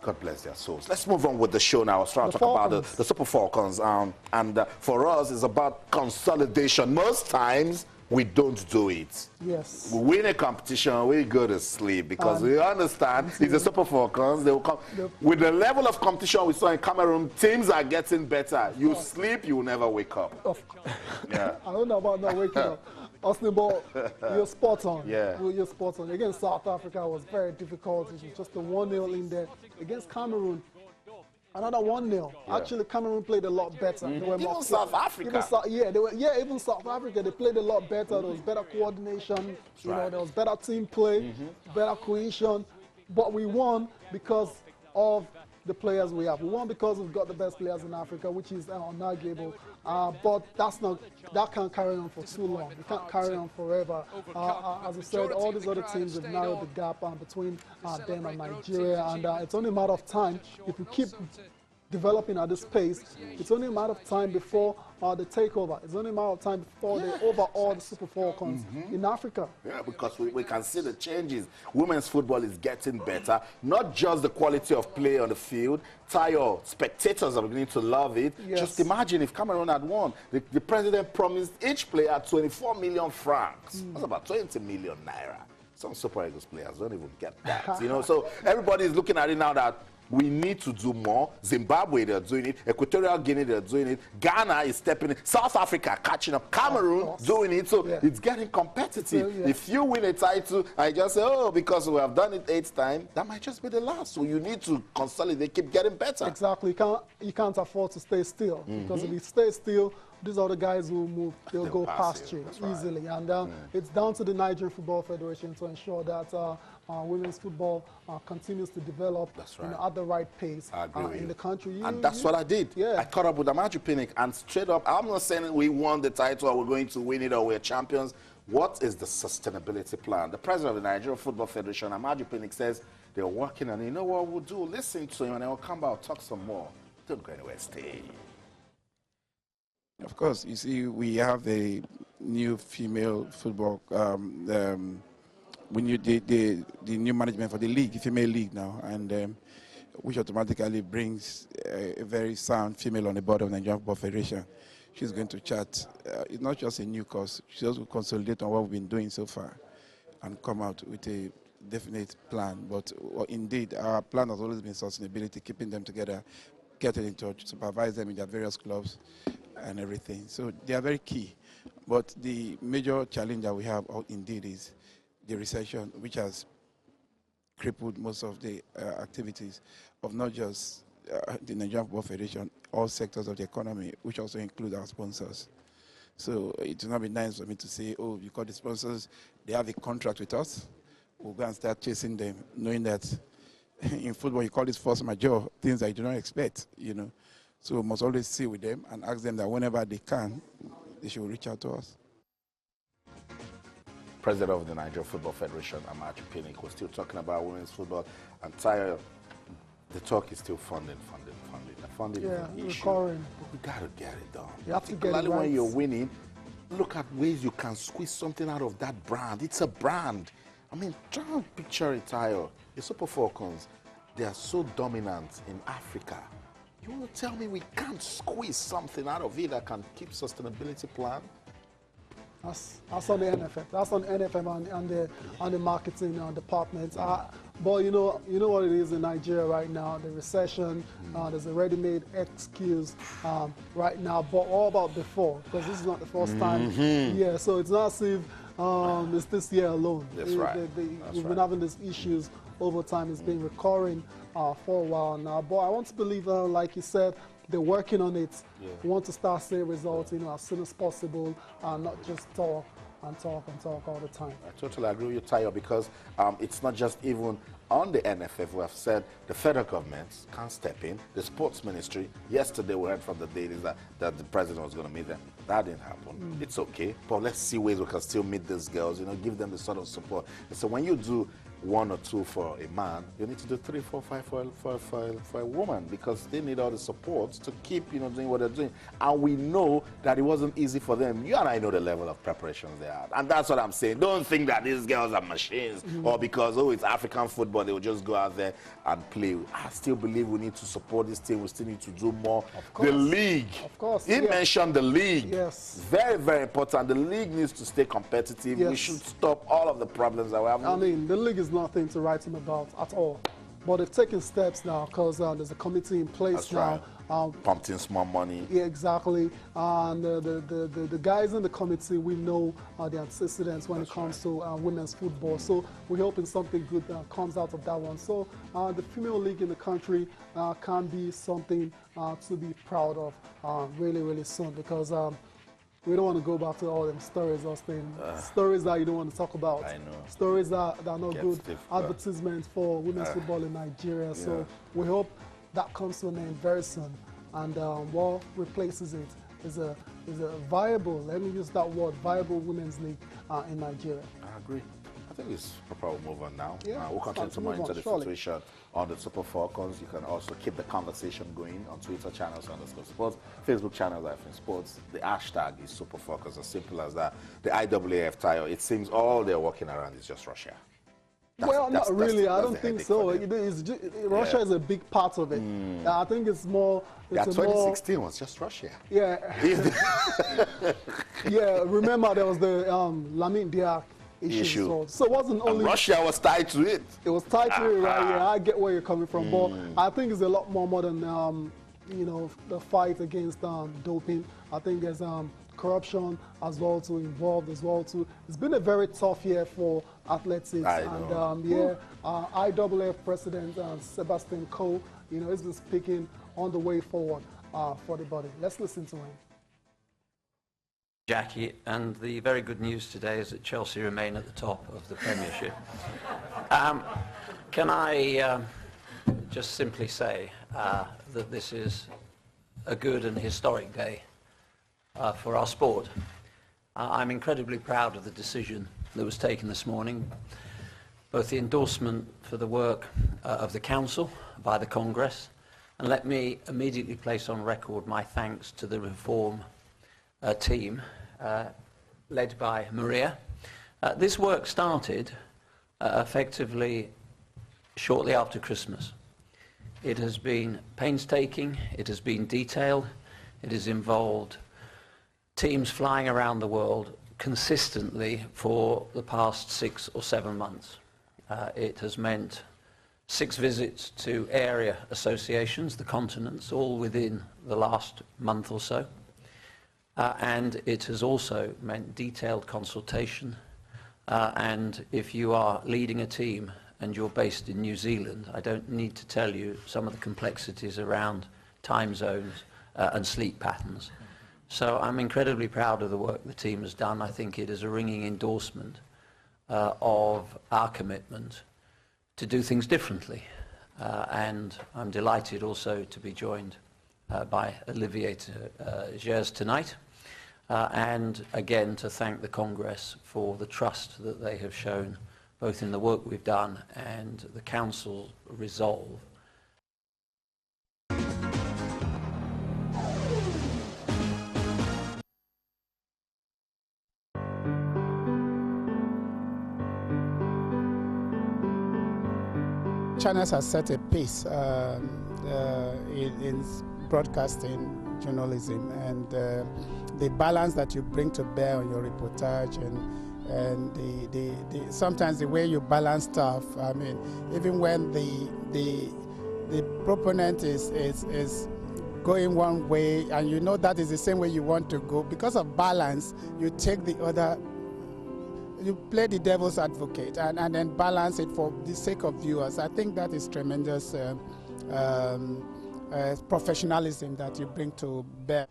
God bless their souls. Let's move on with the show now. I was trying to talk about the Super Falcons. For us, it's about consolidation. Most times, we don't do it. Yes. We win a competition, we go to sleep because we understand it's the Super Falcons. They will come. With the level of competition we saw in Cameroon, teams are getting better. You sleep, you will never wake up. Yeah. I don't know about not waking up. Austin, but you're spot on. Yeah. You're spot on. Against South Africa was very difficult. It was just a 1-0 in there. Against Cameroon, another 1-0. Yeah. Actually, Cameroon played a lot better. They were even South Africa. Even South Africa, they played a lot better. There was better coordination. There was better team play, better cohesion. But we won because of the players we have. We won because we've got the best players in Africa, which is unarguable. But that can't carry on for too long. It can't carry on forever. As I said, all these other teams have narrowed the gap between them and Nigeria, and it's only a matter of time if we keep developing at this pace. It's only a matter of time before the takeover. It's only a matter of time before they overhaul the Super Falcons in Africa. Yeah, because we can see the changes. Women's football is getting better. Not just the quality of play on the field. Tayo, spectators are beginning to love it. Yes. Just imagine if Cameroon had won. The president promised each player 24 million francs. That's about 20 million naira. Some Super Eagles players don't even get that. So everybody is looking at it now that we need to do more. Zimbabwe, they're doing it. Equatorial Guinea, they're doing it. Ghana is stepping in. South Africa catching up. Cameroon doing it. So it's getting competitive. If you win a title, I just say, oh, because we have done it 8 times, that might just be the last. So you need to consolidate, keep getting better. Exactly. You can't afford to stay still. Because if you stay still, these are the guys who move. They'll go past you easily. And it's down to the Nigerian Football Federation to ensure that women's football continues to develop at the right pace in the country. And that's what I did. I caught up with Amaju Pinnick, and straight up, I'm not saying we won the title or we're going to win it or we're champions. What is the sustainability plan? The president of the Nigerian Football Federation, Amaju Pinnick, says they're working on it. You know what we'll do? Listen to him and I'll come back, talk some more. Don't go anywhere, stay. Of course, you see, we have a new female football, we knew the new management for the league, the female league now, and which automatically brings a very sound female on the board of the Nigerian Football Federation. She's going to chat. It's not just a new course. She also consolidate on what we've been doing so far and come out with a definite plan. But indeed, our plan has always been sustainability, keeping them together, getting in touch, supervise them in their various clubs and everything. So they are very key. But the major challenge that we have indeed is the recession, which has crippled most of the activities of not just the Nigerian Football Federation, all sectors of the economy, which also include our sponsors. So it will not be nice for me to say, oh, because the sponsors, they have a contract with us, we'll go and start chasing them, knowing that in football you call this force majeure, things that you do not expect, So we must always sit with them and ask them that whenever they can, they should reach out to us. President of the Nigerian Football Federation, Amaju Pinnick, was still talking about women's football, and Tayo, the talk is still funding. The funding is an issue. But we got to get it done. You have to get it right. When you're winning, look at ways you can squeeze something out of that brand. It's a brand. I mean, try to picture it, Tayo. The Super Falcons, they are so dominant in Africa. You want to tell me we can't squeeze something out of it that can keep sustainability plan? That's on the NFF. That's on NFF on the marketing department. But you know what it is in Nigeria right now. The recession. There's a ready-made excuse right now. But all about before, because this is not the first time. Yeah. So it's not as if it's this year alone. That's right. We've been having these issues over time. It's been recurring for a while now. But I want to believe, like you said, they're working on it. We want to start seeing results, as soon as possible, not just talk all the time. I totally agree with you, Tayo, because it's not just even on the NFF. We have said the federal government can't step in. The sports ministry, yesterday we heard from the dailies that the president was going to meet them. That didn't happen. It's okay, but let's see ways we can still meet these girls, give them the sort of support. And so when you do 1 or 2 for a man, you need to do 3, 4, 5 for a woman, because they need all the support to keep, doing what they're doing. And we know that it wasn't easy for them. You and I know the level of preparations they had. And that's what I'm saying. Don't think that these girls are machines or because, it's African football, they will just go out there and play. I still believe we need to support this team. We still need to do more. Of course. The league. Of course. He mentioned the league. Yes. Very, very important. The league needs to stay competitive. Yes. We should stop all of the problems that we have. I mean, the league is nothing to write him about at all. But they've taken steps now because there's a committee in place. That's now. Right. Pumped in small money. Yeah, exactly. And the guys in the committee, we know the antecedents when it comes to women's football. So we're hoping something good comes out of that one. So the female league in the country can be something to be proud of really, really soon, because we don't want to go back to all them stories, Austin. Stories that you don't want to talk about. I know. Stories that are not good advertisements for women's football in Nigeria. Yeah. So we hope that comes to an end very soon. And what replaces it is a viable, let me use that word, viable women's league in Nigeria. I agree. I think it's proper move on now. Yeah, we'll continue to monitor the situation on the Super Falcons. You can also keep the conversation going on Twitter channels _sports, Facebook channels IFN Sports. The hashtag is Super Falcons, as simple as that. The IAAF title, it seems all they're working around is just Russia. Not really. I don't think so. Russia is a big part of it. I think it's more. 2016 was just Russia. Yeah. Yeah. Remember there was the Lamin Diak issue. So it wasn't only. And Russia was tied to it. It was tied to it, right? Yeah, I get where you're coming from, but I think it's a lot more than the fight against doping. I think there's corruption as well involved as well too. It's been a very tough year for athletics, and IAAF President Sebastian Coe, has been speaking on the way forward for the body. Let's listen to him. Jackie, and the very good news today is that Chelsea remain at the top of the Premiership. Can I just simply say that this is a good and historic day for our sport. I'm incredibly proud of the decision that was taken this morning, both the endorsement for the work of the Council by the Congress, and let me immediately place on record my thanks to the reform team led by Maria. This work started effectively shortly after Christmas. It has been painstaking, it has been detailed, it has involved teams flying around the world consistently for the past 6 or 7 months. It has meant 6 visits to area associations, the continents, all within the last month or so. And it has also meant detailed consultation. And if you are leading a team and you're based in New Zealand, I don't need to tell you some of the complexities around time zones and sleep patterns. So I'm incredibly proud of the work the team has done. I think it is a ringing endorsement of our commitment to do things differently. And I'm delighted also to be joined by Olivier Gers tonight. And again, to thank the Congress for the trust that they have shown, both in the work we've done and the Council's resolve. Channels has set a pace in broadcasting journalism, and the balance that you bring to bear on your reportage, and sometimes the way you balance stuff. I mean, even when the proponent is going one way, and you know that is the same way you want to go, because of balance, you take the other. You play the devil's advocate and then balance it for the sake of viewers. I think that is tremendous professionalism that you bring to bear.